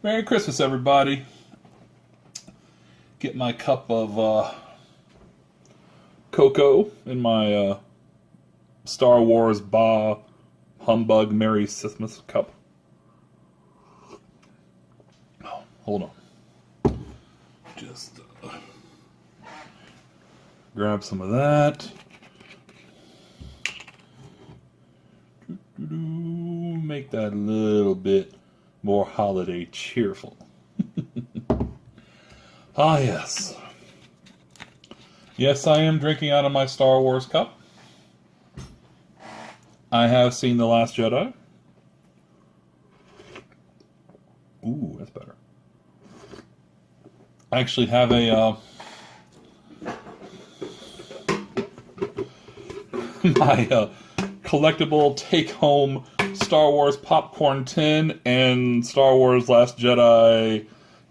Merry Christmas, everybody. Get my cup of cocoa in my Star Wars Bah Humbug Merry Christmas cup. Oh, hold on. Just grab some of that. Make that a little bit more holiday cheerful. Ah, yes. Yes, I am drinking out of my Star Wars cup. I have seen The Last Jedi. Ooh, that's better. I actually have a my collectible take-home Star Wars popcorn tin and Star Wars Last Jedi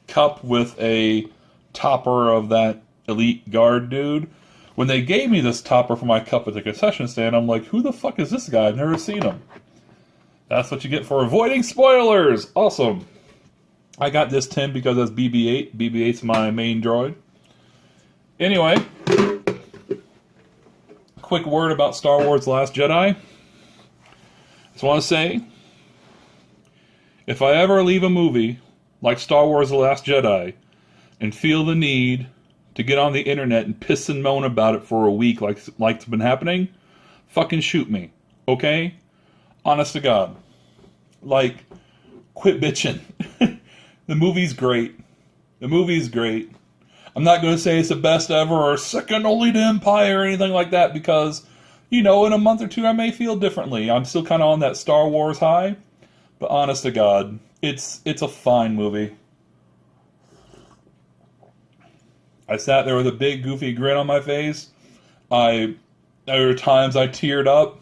cup with a topper of that elite guard dude. When they gave me this topper for my cup at the concession stand, I'm like, who the fuck is this guy? I've never seen him. That's what you get for avoiding spoilers. Awesome. I got this tin because that's BB-8. BB-8's my main droid. Anyway, quick word about Star Wars Last Jedi. Just want to say, if I ever leave a movie like Star Wars The Last Jedi and feel the need to get on the internet and piss and moan about it for a week like's been happening, fucking shoot me, okay? Honest to God. Like, quit bitching. The movie's great. The movie's great. I'm not going to say it's the best ever or second only to Empire or anything like that because, you know, in a month or two I may feel differently. I'm still kind of on that Star Wars high. But honest to God, it's a fine movie. I sat there with a big goofy grin on my face. There were times I teared up.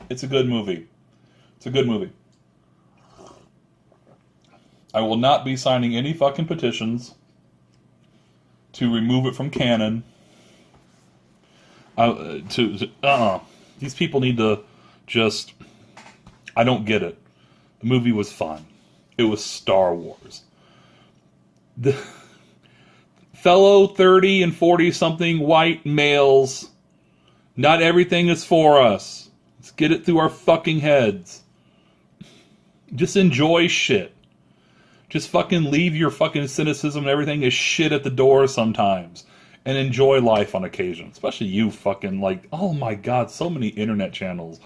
It's a good movie. It's a good movie. I will not be signing any fucking petitions to remove it from canon. These people need to just... I don't get it. The movie was fun. It was Star Wars. The fellow 30 and 40-something white males, not everything is for us. Let's get it through our fucking heads. Just enjoy shit. Just fucking leave your fucking cynicism and everything as shit at the door sometimes. And enjoy life on occasion. Especially you fucking, like, oh my God, so many internet channels.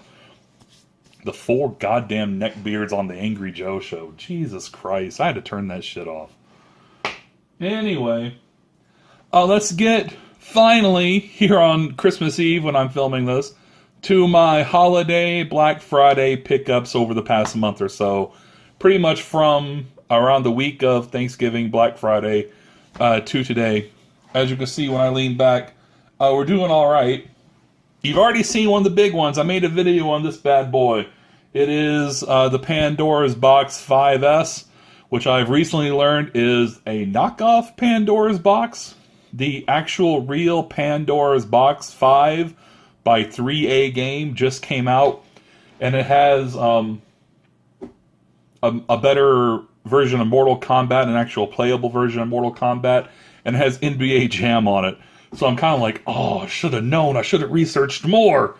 The 4 goddamn neckbeards on the Angry Joe show. Jesus Christ, I had to turn that shit off. Anyway, let's get, finally, here on Christmas Eve when I'm filming this, to my holiday Black Friday pickups over the past month or so. Pretty much from around the week of Thanksgiving, Black Friday, to today. As you can see when I lean back, we're doing alright. You've already seen one of the big ones. I made a video on this bad boy. It is the Pandora's Box 5S, which I've recently learned is a knockoff Pandora's Box. The actual real Pandora's Box 5 by 3A Game just came out, and it has a better version of Mortal Kombat, an actual playable version of Mortal Kombat, and it has NBA Jam on it. So I'm kind of like, oh, I should have known. I should have researched more.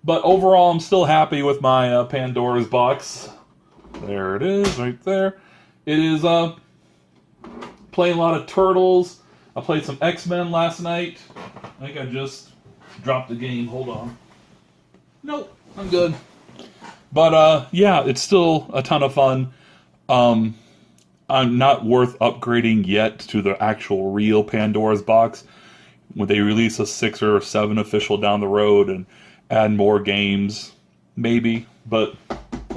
But overall, I'm still happy with my Pandora's Box. There it is, right there. It is playing a lot of Turtles. I played some X-Men last night. I think I just dropped the game. Hold on. Nope, I'm good. But yeah, it's still a ton of fun. I'm not worth upgrading yet to the actual real Pandora's Box. When they release a 6 or 7 official down the road and add more games, maybe. But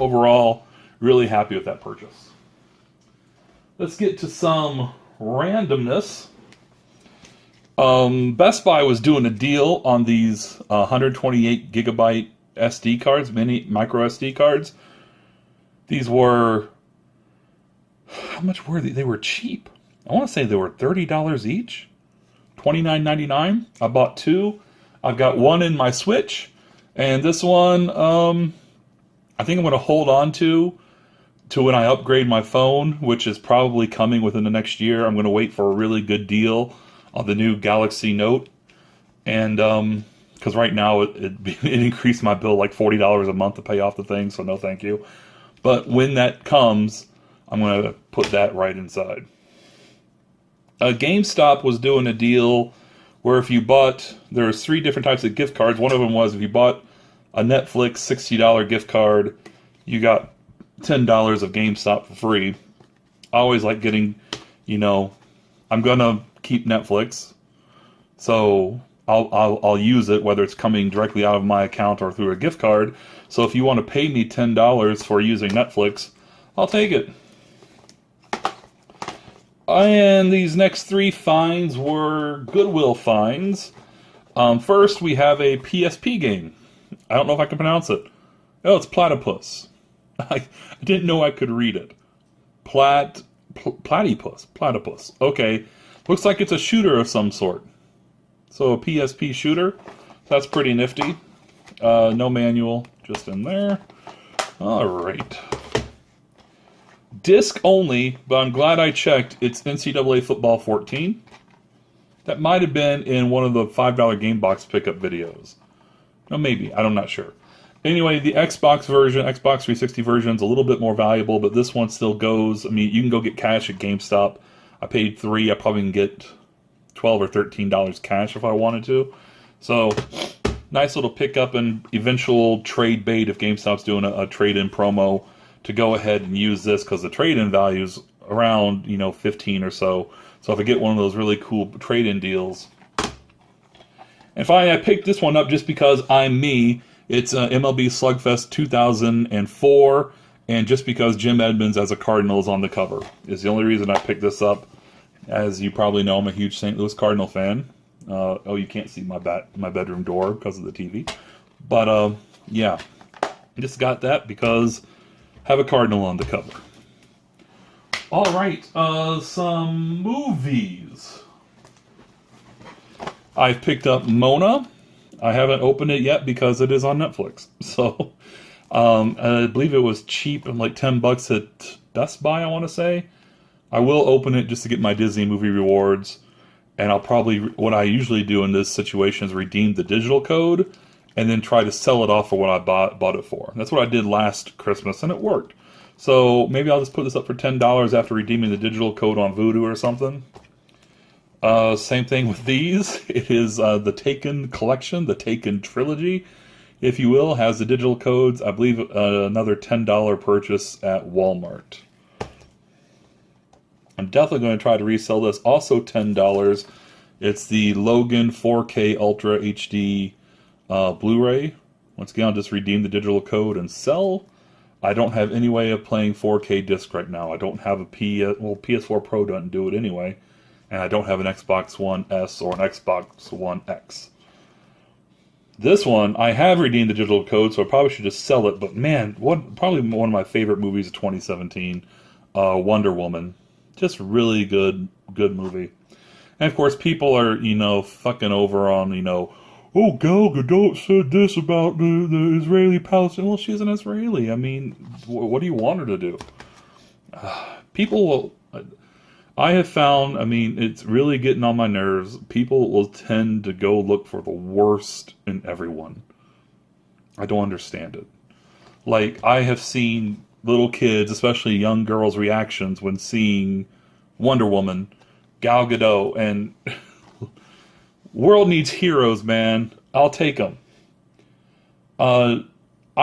overall, really happy with that purchase. Let's get to some randomness. Best Buy was doing a deal on these 128 gigabyte SD cards, micro SD cards. These were... How much were they? They were cheap. I want to say they were $30 each. $29.99. I bought 2. I've got one in my Switch. And this one, I think I'm going to hold on to to when I upgrade my phone, which is probably coming within the next year. I'm going to wait for a really good deal on the new Galaxy Note. And because right now it increased my bill like $40 a month to pay off the thing, so no thank you. But when that comes, I'm going to put that right inside. GameStop was doing a deal where if you bought, there's 3 different types of gift cards. One of them was if you bought a Netflix $60 gift card, you got $10 of GameStop for free. I always like getting, I'm gonna keep Netflix, so I'll use it whether it's coming directly out of my account or through a gift card. So if you want to pay me $10 for using Netflix, I'll take it. And these next 3 finds were Goodwill finds. First, we have a PSP game. I don't know if I can pronounce it. Oh, it's Platypus. I didn't know I could read it. Platypus. Okay. Looks like it's a shooter of some sort. So a PSP shooter. That's pretty nifty. No manual, just in there. Alright. Disc only, but I'm glad I checked. It's NCAA Football 14. That might have been in one of the $5 game box pickup videos. No, maybe. I'm not sure. Anyway, the Xbox version, Xbox 360 version is a little bit more valuable, but this one still goes. I mean, you can go get cash at GameStop. I paid $3. I probably can get $12 or $13 cash if I wanted to. So, nice little pickup and eventual trade bait if GameStop's doing a trade-in promo to go ahead and use this because the trade-in value's around, 15 or so. So if I get one of those really cool trade-in deals. And finally, I picked this one up just because I'm me. It's MLB Slugfest 2004, and just because Jim Edmonds as a Cardinal is on the cover is the only reason I picked this up. As you probably know, I'm a huge St. Louis Cardinal fan. Oh, you can't see my bedroom door because of the TV. But, yeah. I just got that because I have a Cardinal on the cover. All right, some movies. I've picked up Mona. I haven't opened it yet because it is on Netflix. So, I believe it was cheap, like $10 at Best Buy, I want to say. I will open it just to get my Disney movie rewards. And I'll probably, what I usually do in this situation is redeem the digital code and then try to sell it off for what I bought it for. That's what I did last Christmas, and it worked. So maybe I'll just put this up for $10 after redeeming the digital code on Vudu or something. Same thing with these. It is the Taken collection, the Taken trilogy, if you will, has the digital codes. I believe another $10 purchase at Walmart. I'm definitely going to try to resell this. Also $10. It's the Logan 4K Ultra HD Blu-ray. Once again, I'll just redeem the digital code and sell. I don't have any way of playing 4K disc right now. I don't have a PS4 Pro doesn't do it anyway. And I don't have an Xbox One S or an Xbox One X. This one, I have redeemed the digital code, so I probably should just sell it. But man, probably one of my favorite movies of 2017, Wonder Woman. Just really good movie. And of course, people are, fucking over on, oh, Gal Gadot said this about the Israeli-Palestinian. Well, she's an Israeli. I mean, what do you want her to do? People will... I have found, it's really getting on my nerves. People will tend to go look for the worst in everyone. I don't understand it. Like, I have seen little kids, especially young girls' reactions when seeing Wonder Woman, Gal Gadot, and world needs heroes, man. I'll take them. I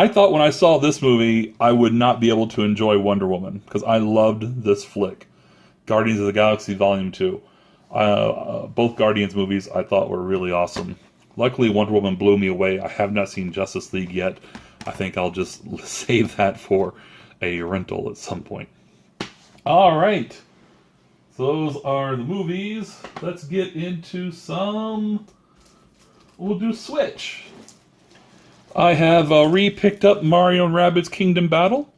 thought when I saw this movie, I would not be able to enjoy Wonder Woman, because I loved this flick. Guardians of the Galaxy Volume 2. Both Guardians movies I thought were really awesome. Luckily, Wonder Woman blew me away. I have not seen Justice League yet. I think I'll just save that for a rental at some point. All right. So those are the movies. Let's get into some... We'll do Switch. I have re-picked up Mario & Rabbids Kingdom Battle.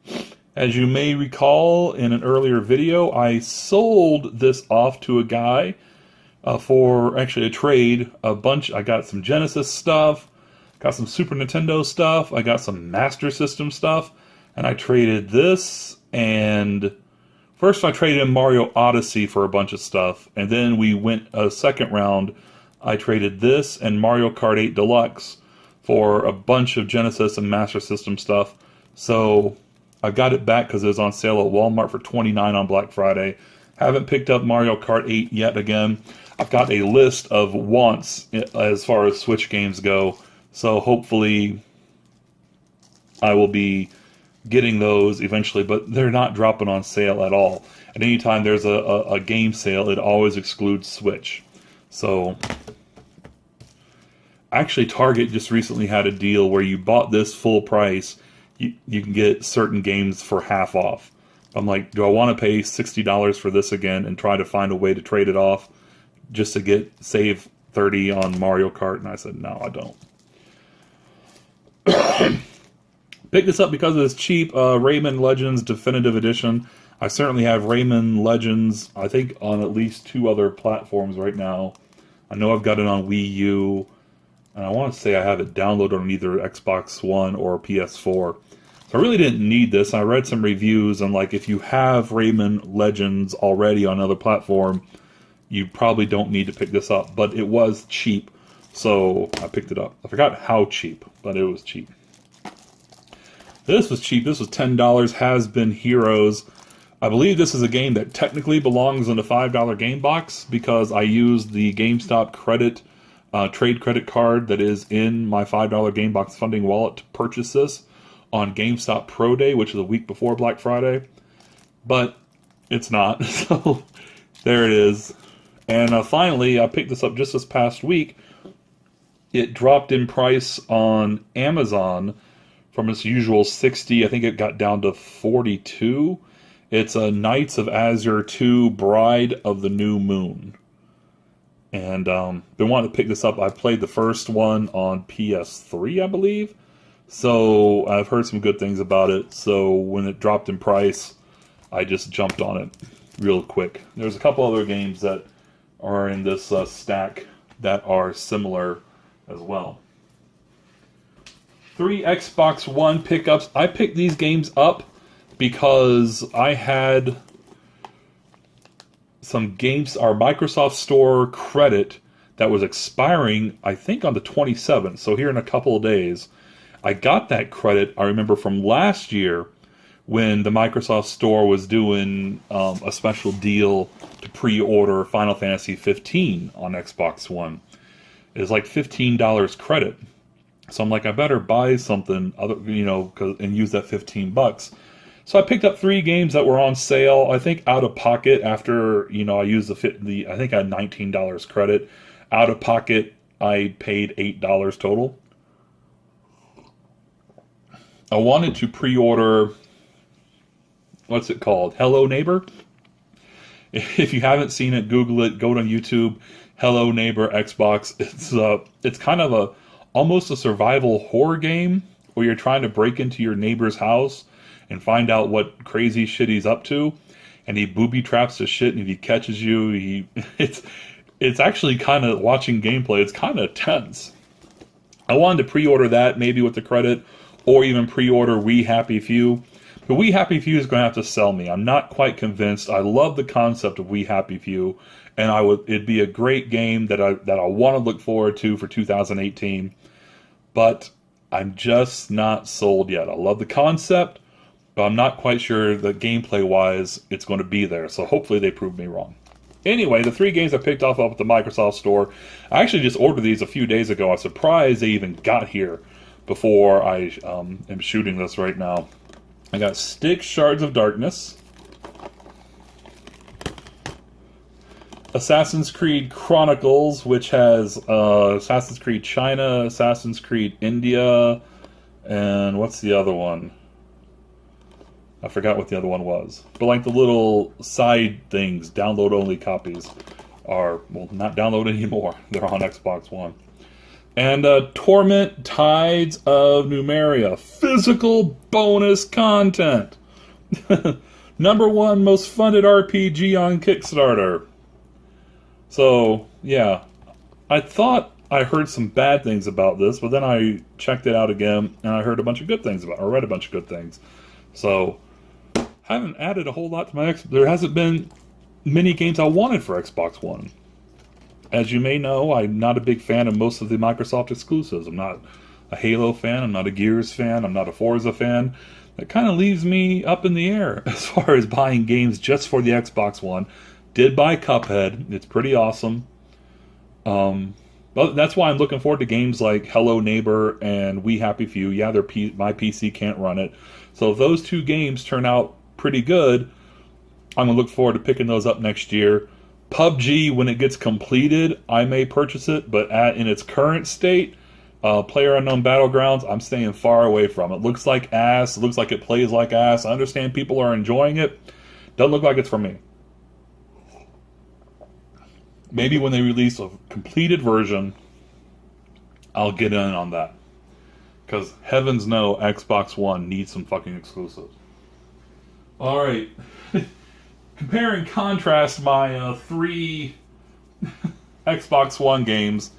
As you may recall in an earlier video, I sold this off to a guy for actually a trade. I got some Genesis stuff, got some Super Nintendo stuff, I got some Master System stuff, And I traded this, and first I traded in Mario Odyssey for a bunch of stuff, and then we went a second round. I traded this and Mario Kart 8 Deluxe for a bunch of Genesis and Master System stuff. So I got it back because it was on sale at Walmart for $29 on Black Friday. Haven't picked up Mario Kart 8 yet again. I've got a list of wants as far as Switch games go, so hopefully I will be getting those eventually, but they're not dropping on sale at all. And anytime there's a game sale, it always excludes Switch. So, actually Target just recently had a deal where you bought this full price, you can get certain games for half off. I'm like, do I want to pay $60 for this again and try to find a way to trade it off just to save $30 on Mario Kart? And I said, no, I don't. Pick this up because it's cheap. Rayman Legends Definitive Edition. I certainly have Rayman Legends, I think, on at least 2 other platforms right now. I know I've got it on Wii U, and I want to say I have it downloaded on either Xbox One or PS4. So I really didn't need this. I read some reviews, and like, if you have Rayman Legends already on another platform, you probably don't need to pick this up. But it was cheap, so I picked it up. I forgot how cheap, but it was cheap. This was cheap. This was $10. Has Been Heroes. I believe this is a game that technically belongs in the $5 game box because I used the GameStop trade credit card that is in my $5 game box funding wallet to purchase this on GameStop Pro Day, which is a week before Black Friday. But it's not. So there it is. And finally, I picked this up just this past week. It dropped in price on Amazon from its usual 60, I think it got down to 42. It's a Knights of Azure 2 Bride of the New Moon. And been wanting to pick this up. I played the first one on PS3, I believe. So I've heard some good things about it. So when it dropped in price, I just jumped on it real quick. There's a couple other games that are in this stack that are similar as well. 3 Xbox One pickups. I picked these games up because I had some games, our Microsoft Store credit that was expiring, I think, on the 27th. So here in a couple of days, I got that credit, I remember, from last year when the Microsoft Store was doing a special deal to pre-order Final Fantasy 15 on Xbox One. It was like $15 credit. So I'm like, I better buy something other, and use that $15. So I picked up 3 games that were on sale. I think out of pocket after I used I think I had $19 credit. Out of pocket, I paid $8 total. I wanted to pre-order. What's it called? Hello Neighbor. If you haven't seen it, Google it. Go to YouTube. Hello Neighbor Xbox. It's kind of almost a survival horror game where you're trying to break into your neighbor's house and find out what crazy shit he's up to, and he booby traps the shit, and if he catches you, it's actually kind of, watching gameplay, it's kind of tense. I wanted to pre-order that, maybe with the credit, or even pre-order We Happy Few. But We Happy Few is going to have to sell me. I'm not quite convinced. I love the concept of We Happy Few, and it'd be a great game that I want to look forward to for 2018. But I'm just not sold yet. I love the concept, but I'm not quite sure that gameplay-wise it's going to be there. So hopefully they prove me wrong. Anyway, the 3 games I picked up at the Microsoft Store, I actually just ordered these a few days ago. I'm surprised they even got here before I am shooting this right now. I got Styx Shards of Darkness, Assassin's Creed Chronicles, which has Assassin's Creed China, Assassin's Creed India, and what's the other one? I forgot what the other one was. But like the little side things, download-only copies are, well, not download anymore. They're on Xbox One. And Torment Tides of Numeria. Physical bonus content. #1 most funded RPG on Kickstarter. So, yeah. I thought I heard some bad things about this, but then I checked it out again, and I heard a bunch of good things about it, or read a bunch of good things. So, haven't added a whole lot to my There hasn't been many games I wanted for Xbox One. As you may know, I'm not a big fan of most of the Microsoft exclusives. I'm not a Halo fan, I'm not a Gears fan, I'm not a Forza fan. That kind of leaves me up in the air as far as buying games just for the Xbox One. Did buy Cuphead. It's pretty awesome. But that's why I'm looking forward to games like Hello Neighbor and We Happy Few. Yeah, my PC can't run it. So if those two games turn out pretty good, I'm going to look forward to picking those up next year. PUBG, when it gets completed, I may purchase it, but in its current state, PlayerUnknown Battlegrounds, I'm staying far away from it. Looks like ass. It looks like it plays like ass. I understand people are enjoying it. Doesn't look like it's for me. Maybe when they release a completed version, I'll get in on that. Because heavens no, Xbox One needs some fucking exclusives. Alright. Compare and contrast my 3 Xbox One games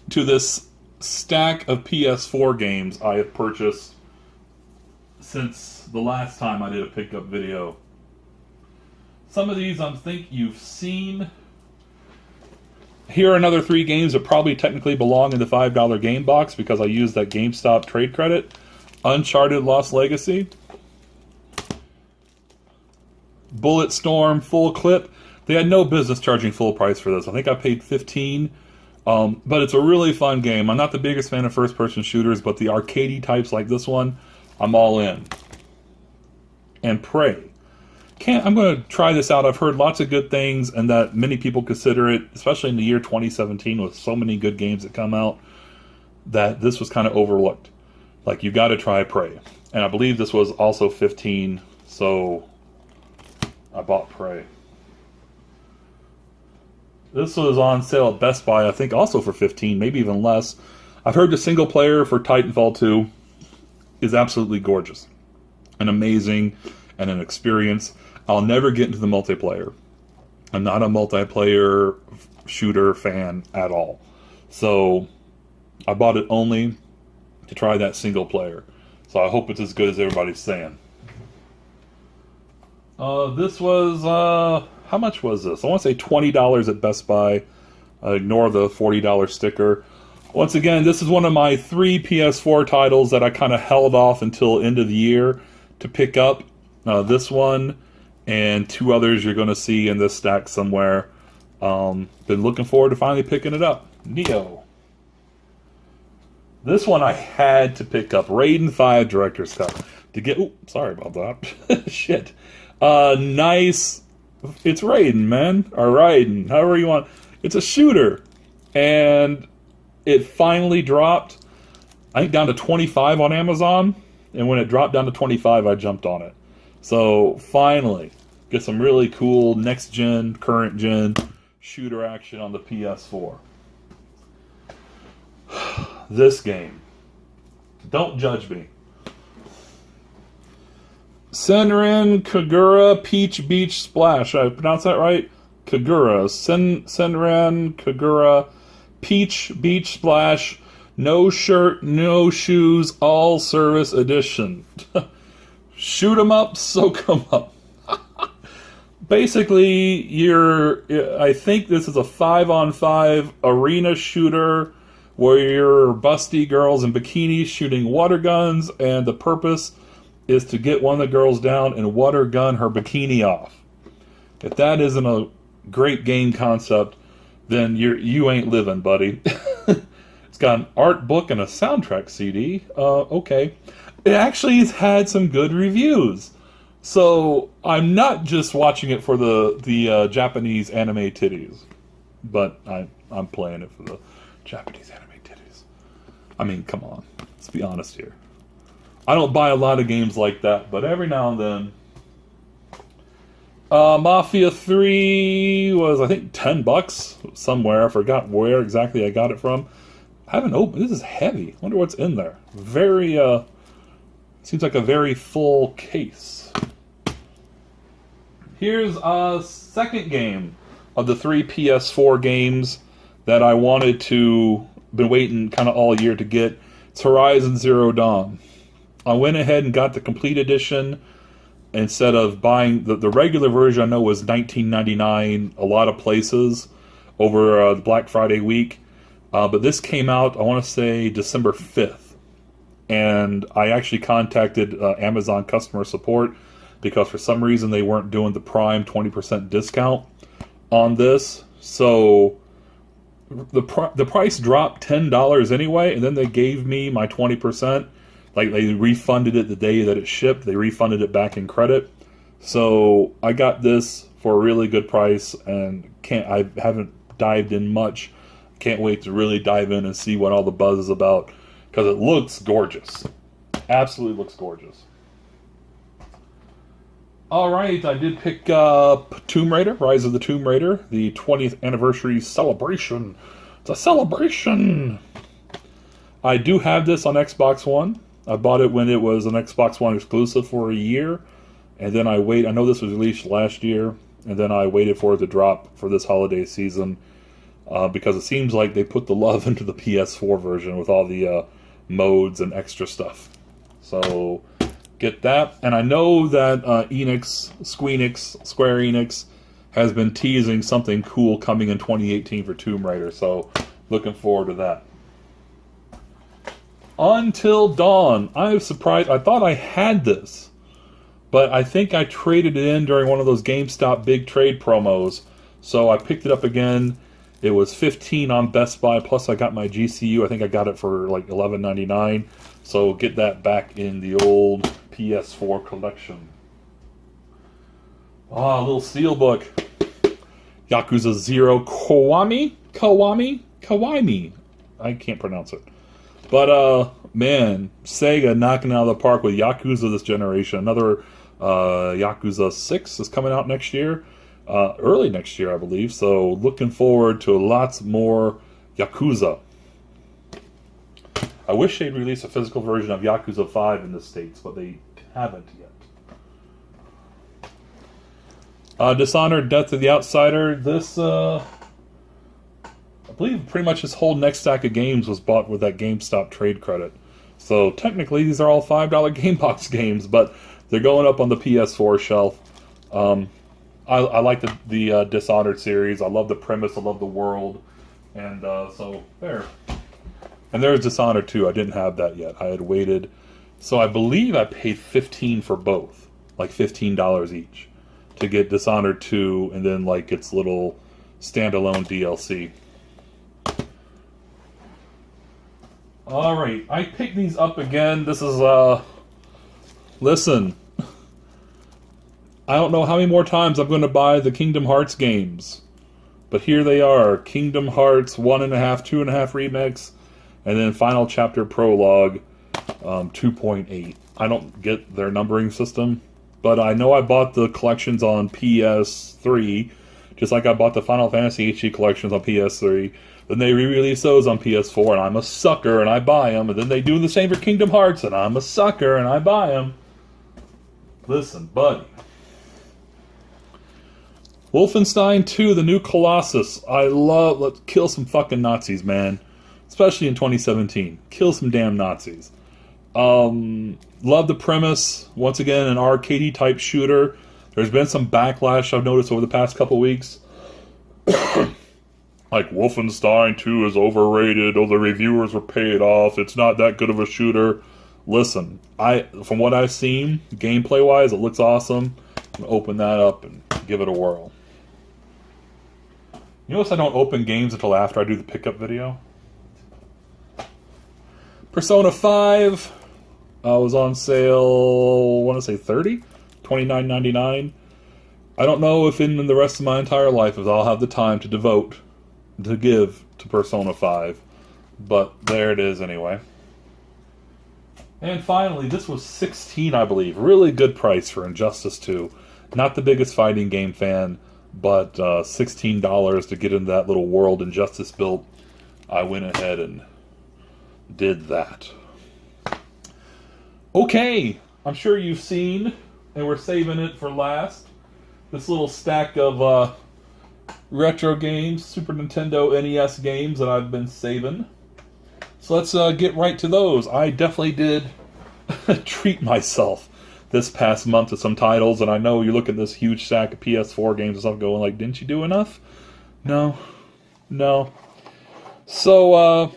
to this stack of PS4 games I have purchased since the last time I did a pickup video. Some of these I think you've seen. Here are another 3 games that probably technically belong in the $5 game box because I used that GameStop trade credit. Uncharted Lost Legacy. Bulletstorm Full Clip. They had no business charging full price for this. I think I paid $15. But it's a really fun game. I'm not the biggest fan of first-person shooters, but the arcadey types like this one, I'm all in. And Prey. I'm going to try this out. I've heard lots of good things, and that many people consider it, especially in the year 2017, with so many good games that come out, that this was kind of overlooked. Like, you got to try Prey. And I believe this was also 15, so I bought Prey. This was on sale at Best Buy, I think also for 15, maybe even less. I've heard the single player for Titanfall 2 is absolutely gorgeous and amazing and an experience. I'll never get into the multiplayer. I'm not a multiplayer shooter fan at all. So I bought it only to try that single player. So I hope it's as good as everybody's saying. This was, how much was this? I want to say $20 at Best Buy. Ignore the $40 sticker. Once again, this is one of my 3 PS4 titles that I kind of held off until end of the year to pick up. This one and 2 others you're going to see in this stack somewhere. Been looking forward to finally picking it up. Neo. This one I had to pick up. Raiden 5 Director's Cut. To get... Oh, sorry about that. Shit. Nice... It's Raiden, man. Or Raiden, however you want. It's a shooter. And it finally dropped, I think, down to 25 on Amazon. And when it dropped down to 25, I jumped on it. So, finally, get some really cool next-gen, current-gen shooter action on the PS4. This game. Don't judge me. Senran Kagura Peach Beach Splash. Did I pronounce that right? Kagura. Senran Kagura Peach Beach Splash. No shirt, no shoes, all service edition. Shoot 'em up, soak 'em up. Basically, I think this is a 5-on-5 arena shooter where you're busty girls in bikinis shooting water guns, and the purpose is to get one of the girls down and water gun her bikini off. If that isn't a great game concept, then you ain't living, buddy. It's got an art book and a soundtrack CD. Okay. It actually has had some good reviews. So I'm not just watching it for the Japanese anime titties, but I'm playing it for the Japanese anime titties. I mean, come on. Let's be honest here. I don't buy a lot of games like that, but every now and then. Mafia 3 was, I think, $10 somewhere. I forgot where exactly I got it from. I haven't opened. This is heavy. I wonder what's in there. Very, seems like a very full case. Here's a second game of the 3 PS4 games that I wanted to, been waiting kind of all year to get. It's Horizon Zero Dawn. I went ahead and got the complete edition instead of buying the regular version. I know was $19.99 a lot of places over the Black Friday week. But this came out, I want to say, December 5th. And I actually contacted Amazon customer support because for some reason they weren't doing the Prime 20% discount on this. So the price dropped $10 anyway, and then they gave me my 20%. Like, they refunded it the day that it shipped. They refunded it back in credit. So I got this for a really good price, and I haven't dived in much. Can't wait to really dive in and see what all the buzz is about, because it looks gorgeous. Absolutely looks gorgeous. Alright, I did pick up Tomb Raider, Rise of the Tomb Raider, the 20th anniversary celebration. It's a celebration! I do have this on Xbox One. I bought it when it was an Xbox One exclusive for a year, and then I know this was released last year, and then I waited for it to drop for this holiday season, because it seems like they put the love into the PS4 version with all the modes and extra stuff. So get that. And I know that Square Enix has been teasing something cool coming in 2018 for Tomb Raider, so looking forward to that. Until Dawn. I was surprised. I thought I had this, but I think I traded it in during one of those GameStop big trade promos, so I picked it up again. It was $15 on Best Buy, plus I got my GCU. I think I got it for like $11.99. So get that back in the old PS4 collection. Ah, a little steelbook. Yakuza 0 Kiwami. I can't pronounce it. But, man, Sega knocking out of the park with Yakuza this generation. Another Yakuza 6 is coming out next year. Early next year, I believe. So looking forward to lots more Yakuza. I wish they'd release a physical version of Yakuza 5 in the States, but they haven't yet. Dishonored, Death of the Outsider. This, I believe pretty much this whole next stack of games was bought with that GameStop trade credit. So technically these are all $5 GameBox games, but they're going up on the PS4 shelf. I like the Dishonored series. I love the premise. I love the world. And so, there. And there's Dishonored 2. I didn't have that yet. I had waited. So I believe I paid $15 for both. Like $15 each. To get Dishonored 2 and then like its little standalone DLC. Alright. I picked these up again. This is, listen. I don't know how many more times I'm going to buy the Kingdom Hearts games. But here they are. Kingdom Hearts 1.5, 2.5 Remix. And then Final Chapter Prologue 2.8. I don't get their numbering system. But I know I bought the collections on PS3. Just like I bought the Final Fantasy HD collections on PS3. Then they re-release those on PS4. And I'm a sucker and I buy them. And then they do the same for Kingdom Hearts. And I'm a sucker and I buy them. Listen, buddy. Wolfenstein 2, the new Colossus. Let's kill some fucking Nazis, man. Especially in 2017. Kill some damn Nazis. Love the premise. Once again, an arcadey type shooter. There's been some backlash I've noticed over the past couple weeks. Like, Wolfenstein 2 is overrated. Oh, the reviewers were paid off. It's not that good of a shooter. Listen, from what I've seen, gameplay-wise, it looks awesome. I'm going to open that up and give it a whirl. You notice I don't open games until after I do the pickup video? Persona 5 was on sale, I want to say $29.99. I don't know if in the rest of my entire life if I'll have the time to give to Persona 5. But there it is anyway. And finally, this was $16, I believe. Really good price for Injustice 2. Not the biggest fighting game fan, but $16 to get into that little world Injustice built. I went ahead and did that. Okay, I'm sure you've seen, and we're saving it for last, this little stack of retro games, Super Nintendo NES games that I've been saving. So let's get right to those. I definitely did treat myself this past month to some titles, and I know you look at this huge stack of PS4 games and stuff going like, didn't you do enough? No. So,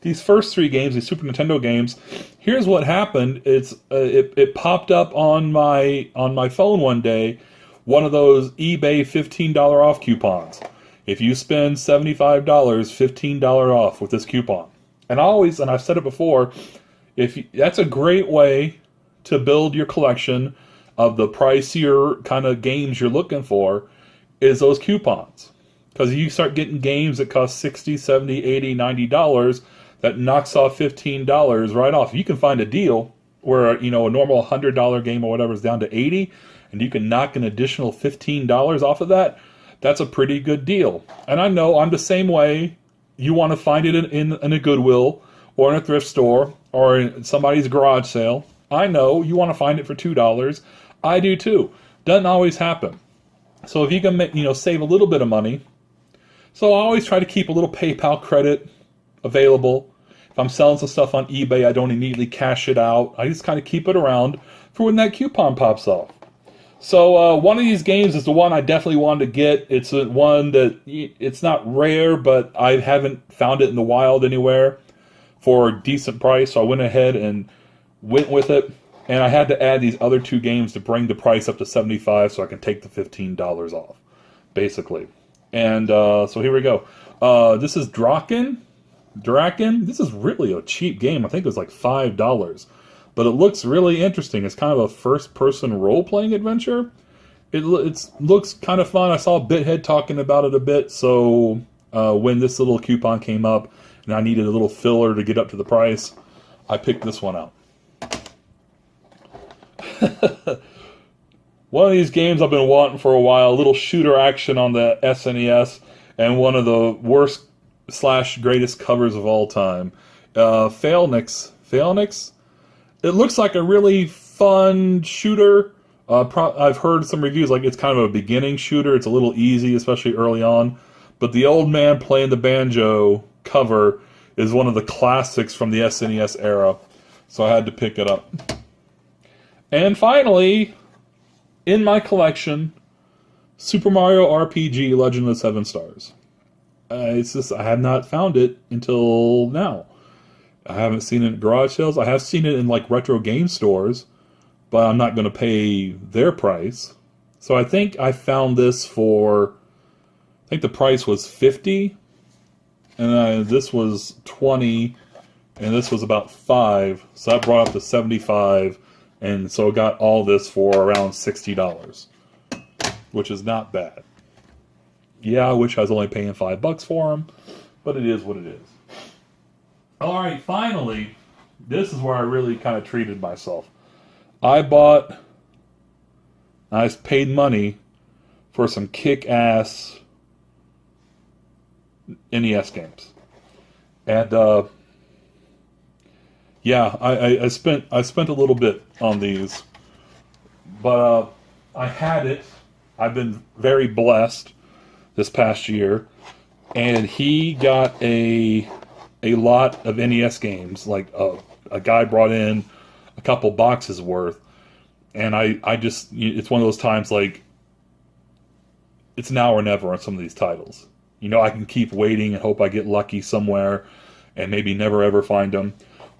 these first 3 games, these Super Nintendo games, here's what happened. It popped up on my phone one day, one of those eBay $15 off coupons. If you spend $75, $15 off with this coupon. And I've said it before, that's a great way to build your collection of the pricier kind of games you're looking for, is those coupons. Because you start getting games that cost $60, $70, $80, $90, that knocks off $15 right off. You can find a deal where, a normal $100 game or whatever is down to $80, and you can knock an additional $15 off of that. That's a pretty good deal. And I know I'm the same way. You want to find it in a Goodwill or in a thrift store or in somebody's garage sale. I know you want to find it for $2. I do too. Doesn't always happen. So if you can make, save a little bit of money. So I always try to keep a little PayPal credit available. If I'm selling some stuff on eBay, I don't immediately cash it out. I just kind of keep it around for when that coupon pops off. So one of these games is the one I definitely wanted to get. It's one that it's not rare, but I haven't found it in the wild anywhere for a decent price. So I went ahead and went with it. And I had to add these other 2 games to bring the price up to $75 so I can take the $15 off, basically. And so here we go. This is Draken. This is really a cheap game. I think it was like $5. But it looks really interesting. It's kind of a first-person role-playing adventure. It looks kind of fun. I saw Bithead talking about it a bit, so when this little coupon came up and I needed a little filler to get up to the price, I picked this one out. One of these games I've been wanting for a while, a little shooter action on the SNES, and one of the worst / greatest covers of all time. Phalanx. It looks like a really fun shooter. I've heard some reviews like it's kind of a beginning shooter. It's a little easy, especially early on. But the old man playing the banjo cover is one of the classics from the SNES era. So I had to pick it up. And finally, in my collection, Super Mario RPG Legend of the Seven Stars. I have not found it until now. I haven't seen it at garage sales. I have seen it in like retro game stores, but I'm not going to pay their price. So I think I found this for, I think the price was $50, and this was $20, and this was about $5. So that brought up to $75, and so I got all this for around $60, which is not bad. Yeah, I wish I was only paying $5 for them, but it is what it is. Alright, finally, this is where I really kind of treated myself. I paid money for some kick-ass NES games. And, yeah, I spent a little bit on these. But, I had it. I've been very blessed this past year. And he got a lot of NES games, like a guy brought in a couple boxes worth, and I just, it's one of those times like, it's now or never on some of these titles. I can keep waiting and hope I get lucky somewhere and maybe never ever find them.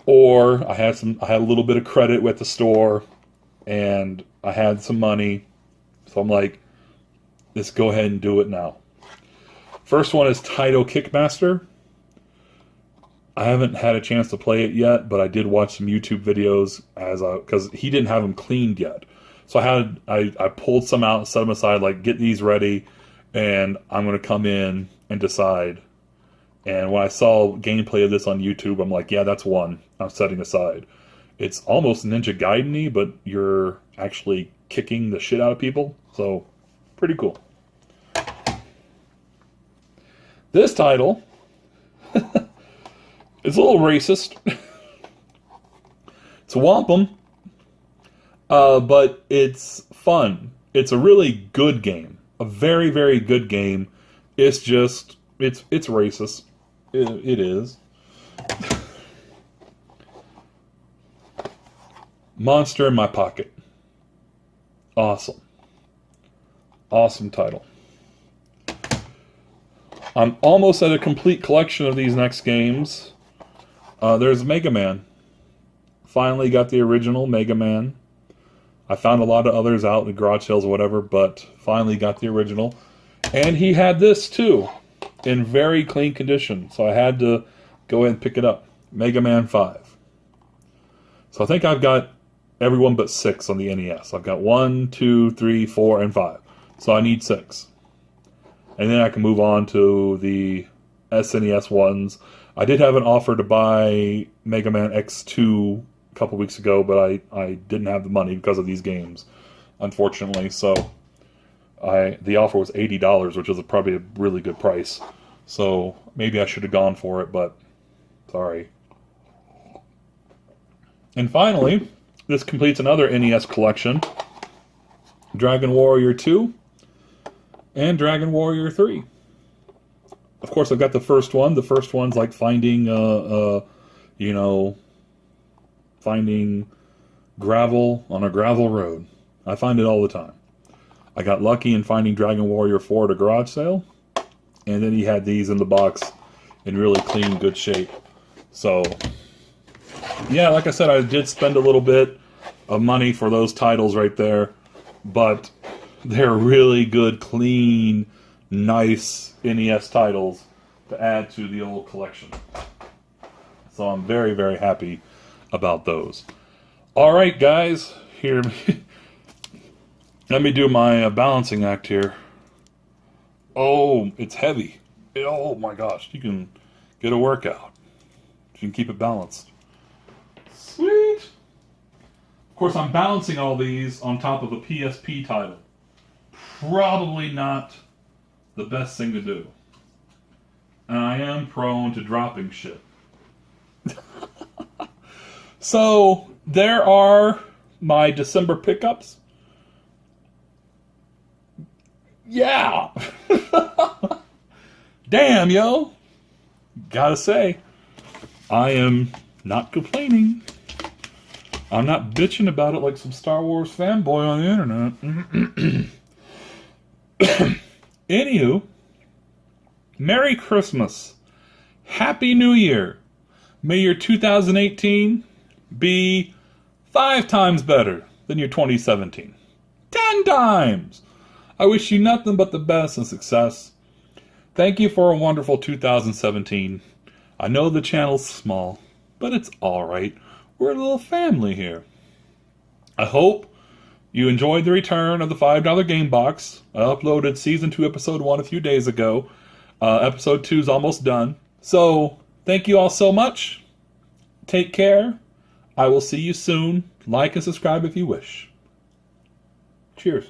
Or I had a little bit of credit with the store and I had some money, so I'm like, let's go ahead and do it now. First one is Taito Kickmaster. I haven't had a chance to play it yet, but I did watch some YouTube videos because he didn't have them cleaned yet. So I pulled some out and set them aside, like, get these ready, and I'm going to come in and decide. And when I saw gameplay of this on YouTube, I'm like, yeah, that's one I'm setting aside. It's almost Ninja Gaiden-y, but you're actually kicking the shit out of people. So, pretty cool. This title... It's a little racist. It's wampum. But it's fun. It's a really good game. A very, very good game. It's just, it's racist. It is. Monster in My Pocket. Awesome. Awesome title. I'm almost at a complete collection of these next games. There's Mega Man. Finally got the original Mega Man. I found a lot of others out in garage sales or whatever, but finally got the original. And he had this too, in very clean condition. So I had to go ahead and pick it up. Mega Man 5. So I think I've got everyone but 6 on the NES. I've got 1, 2, 3, 4, and 5. So I need 6. And then I can move on to the SNES ones. I did have an offer to buy Mega Man X2 a couple weeks ago, but I didn't have the money because of these games, unfortunately. So the offer was $80, which is probably a really good price. So maybe I should have gone for it, but sorry. And finally, this completes another NES collection. Dragon Warrior 2 and Dragon Warrior 3. Of course, I've got the first one. The first one's like finding, finding gravel on a gravel road. I find it all the time. I got lucky in finding Dragon Warrior 4 at a garage sale. And then he had these in the box in really clean, good shape. So, yeah, like I said, I did spend a little bit of money for those titles right there. But they're really good, clean, nice NES titles to add to the old collection. So I'm very, very happy about those. All right, guys, here, let me do my balancing act here. Oh, it's heavy. Oh my gosh, you can get a workout. You can keep it balanced. Sweet. Of course, I'm balancing all these on top of a PSP title. Probably not the best thing to do. And I am prone to dropping shit. So, there are my December pickups. Yeah! Damn, yo! Gotta say, I am not complaining. I'm not bitching about it like some Star Wars fanboy on the internet. Anywho, Merry Christmas. Happy New Year. May your 2018 be 5 times better than your 2017. 10 times! I wish you nothing but the best and success. Thank you for a wonderful 2017. I know the channel's small, but it's alright. We're a little family here. I hope you enjoyed the return of the $5 game box. I uploaded Season 2, Episode 1 a few days ago. Episode 2 is almost done. So, thank you all so much. Take care. I will see you soon. Like and subscribe if you wish. Cheers.